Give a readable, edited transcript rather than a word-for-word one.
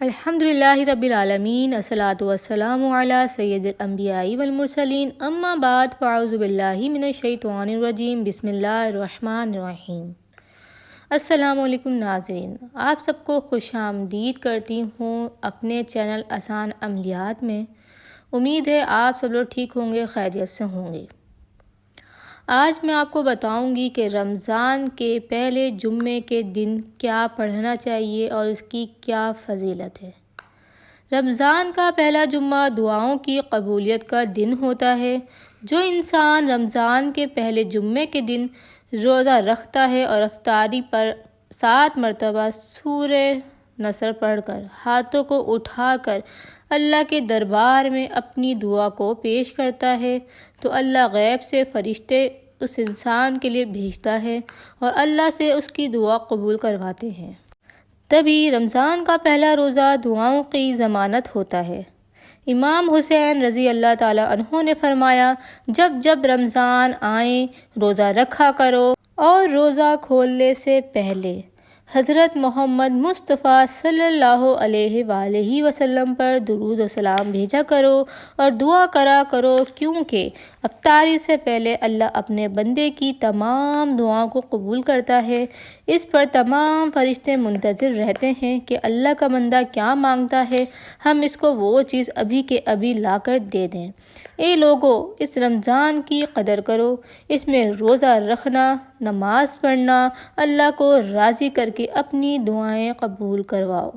الحمدللہ رب العالمین، الصلاۃ والسلام علی سید الانبیاء والمرسلین، اما بعد فاعوذ باللہ من الشیطان الرجیم، بسم اللہ الرحمن الرحیم۔ السلام علیکم ناظرین، آپ سب کو خوش آمدید کرتی ہوں اپنے چینل آسان عملیات میں۔ امید ہے آپ سب لوگ ٹھیک ہوں گے، خیریت سے ہوں گے۔ آج میں آپ کو بتاؤں گی کہ رمضان کے پہلے جمعے کے دن کیا پڑھنا چاہیے اور اس کی کیا فضیلت ہے۔ رمضان کا پہلا جمعہ دعاؤں کی قبولیت کا دن ہوتا ہے۔ جو انسان رمضان کے پہلے جمعے کے دن روزہ رکھتا ہے اور افطاری پر 7 مرتبہ سورہ نصر پڑھ کر ہاتھوں کو اٹھا کر اللہ کے دربار میں اپنی دعا کو پیش کرتا ہے تو اللہ غیب سے فرشتے اس انسان کے لیے بھیجتا ہے اور اللہ سے اس کی دعا قبول کرواتے ہیں۔ تبھی رمضان کا پہلا روزہ دعاؤں کی ضمانت ہوتا ہے۔ امام حسین رضی اللہ تعالیٰ عنہ نے فرمایا، جب جب رمضان آئے روزہ رکھا کرو اور روزہ کھولنے سے پہلے حضرت محمد مصطفیٰ صلی اللہ علیہ وآلہ وسلم پر درود و سلام بھیجا کرو اور دعا کرا کرو، کیونکہ افطاری سے پہلے اللہ اپنے بندے کی تمام دعاؤں کو قبول کرتا ہے۔ اس پر تمام فرشتے منتظر رہتے ہیں کہ اللہ کا بندہ کیا مانگتا ہے، ہم اس کو وہ چیز ابھی کے ابھی لا کر دے دیں۔ اے لوگو، اس رمضان کی قدر کرو، اس میں روزہ رکھنا، نماز پڑھنا، اللہ کو راضی کر کے اپنی دعائیں قبول کرواؤ۔